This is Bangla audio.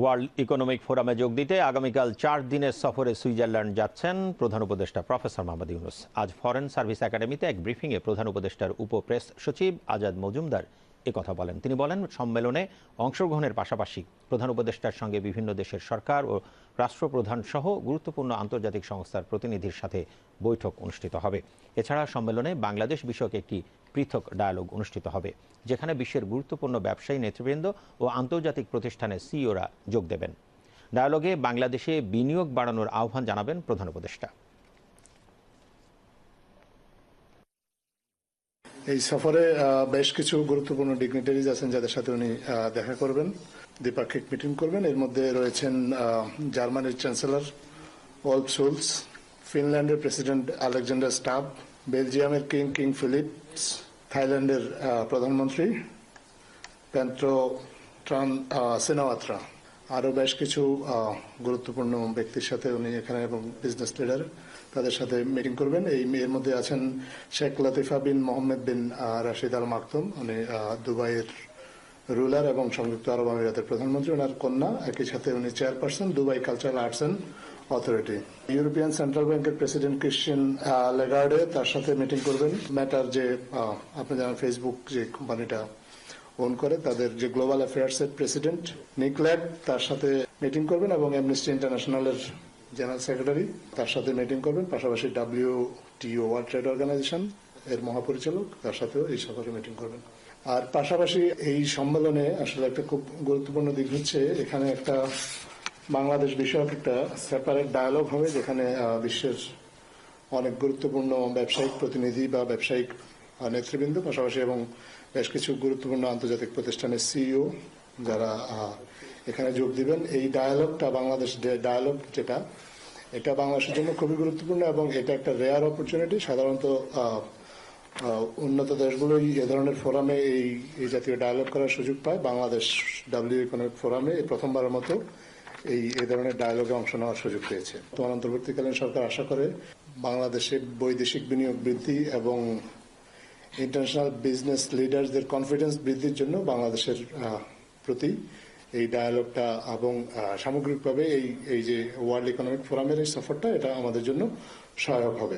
ওয়ার্ল্ড ইকোনমিক ফোরামে যোগ দিতে আগামীকাল 4 দিনের সফরে সুইজারল্যান্ড যাচ্ছেন প্রধান উপদেষ্টা প্রফেসর মোহাম্মদ ইউনূস। আজ ফরেন সার্ভিস একাডেমিতে এক ব্রিফিংয়ে প্রধান উপদেষ্টার উপপ্রেস সচিব আজাদ মজুমদার কথা বলেন। তিনি বলেন, সম্মেলনে অংশগ্রহণের পাশাপাশি প্রধান উপদেষ্টার সঙ্গে বিভিন্ন দেশের সরকার ও রাষ্ট্রপ্রধান সহ গুরুত্বপূর্ণ আন্তর্জাতিক সংস্থার প্রতিনিধির সাথে বৈঠক অনুষ্ঠিত হবে। এছাড়া সম্মেলনে বাংলাদেশ বিষয়ক একটি পৃথক ডায়ালগ অনুষ্ঠিত হবে, যেখানে বিশ্বের গুরুত্বপূর্ণ ব্যবসায়ী নেতৃবৃন্দ ও আন্তর্জাতিক প্রতিষ্ঠানের সিইওরা যোগ দেবেন। ডায়ালগে বাংলাদেশে বিনিয়োগ বাড়ানোর আহ্বান জানাবেন প্রধান উপদেষ্টা। এই সফরে বেশ কিছু গুরুত্বপূর্ণ ডিগনিটারিজ আছেন যাদের সাথে উনি দেখা করবেন, দ্বিপাক্ষিক মিটিং করবেন। এর মধ্যে রয়েছেন জার্মানির চ্যান্সেলর ওলফ শোলস, ফিনল্যান্ডের প্রেসিডেন্ট আলেকজান্ডার স্টাব, বেলজিয়ামের কিং ফিলিপস, থাইল্যান্ডের প্রধানমন্ত্রী পেন্ট্রো সিনাওয়াত্রা। আরও বেশ কিছু গুরুত্বপূর্ণ ব্যক্তির সাথে উনি এখানে এবং বিজনেস লিডার তাদের সাথে মিটিং করবেন। এর মধ্যে আছেন শেখ লতিফা বিন মোহাম্মদ বিন রাশিদ আল মাকতুম, উনি দুবাইয়ের রুলার এবং সংযুক্ত আরব আমিরাতের প্রধানমন্ত্রী। ওনার কন্যা, একই সাথে উনি chairperson Dubai cultural arts and authority. European central ব্যাংকের প্রেসিডেন্ট ক্রিশ্চিয়ান লেগার্ডে তার সাথে মিটিং করবেন। ম্যাটার, যে আপনি জানেন ফেসবুক যে কোম্পানিটা ওন করে, তাদের যে গ্লোবাল অ্যাফেয়ার্স এর প্রেসিডেন্ট নিক লেগ তার সাথে মিটিং করবেন এবং অ্যামনেস্টি ইন্টারন্যাশনালের জেনারেল সেক্রেটারি তার সাথে মিটিং করবেন। পাশাপাশি WTO ওয়ার্ল্ড ট্রেড অর্গানাইজেশন এর মহাপরিচালক তার সাথেও এই সফরে মিটিং করবেন। আর পাশাপাশি এই সম্মেলনে আসলে একটা খুব গুরুত্বপূর্ণ দিক হচ্ছে, এখানে একটা বাংলাদেশ বিষয়ক একটা সেপারেট ডায়ালগ হবে, যেখানে বিশ্বের অনেক গুরুত্বপূর্ণ ব্যবসায়িক প্রতিনিধি বা ব্যবসায়িক নেতৃবৃন্দ, পাশাপাশি এবং বেশ কিছু গুরুত্বপূর্ণ আন্তর্জাতিক প্রতিষ্ঠানের সিইও যারা এখানে যোগ দিবেন। এই ডায়ালগটা, বাংলাদেশ ডায়ালগ যেটা, এটা বাংলাদেশের জন্য খুবই গুরুত্বপূর্ণ এবং এটা একটা রেয়ার অপরচুনিটি। সাধারণত উন্নত দেশগুলোই এ ধরনের ফোরামে এই জাতীয় ডায়ালগ করার সুযোগ পায়। বাংলাদেশ WTO ইকোনমিক ফোরামে এই প্রথমবারের মতো এই ধরনের ডায়ালগে অংশ নেওয়ার সুযোগ পেয়েছে। অন্তর্বর্তীকালীন সরকার আশা করে বাংলাদেশে বৈদেশিক বিনিয়োগ বৃদ্ধি এবং ইন্টারন্যাশনাল বিজনেস লিডারদের কনফিডেন্স বৃদ্ধির জন্য বাংলাদেশের প্রতি এই ডায়ালগটা এবং সামগ্রিকভাবে এই যে ওয়ার্ল্ড ইকোনমিক ফোরামের এই সফরটা, এটা আমাদের জন্য সহায়ক হবে।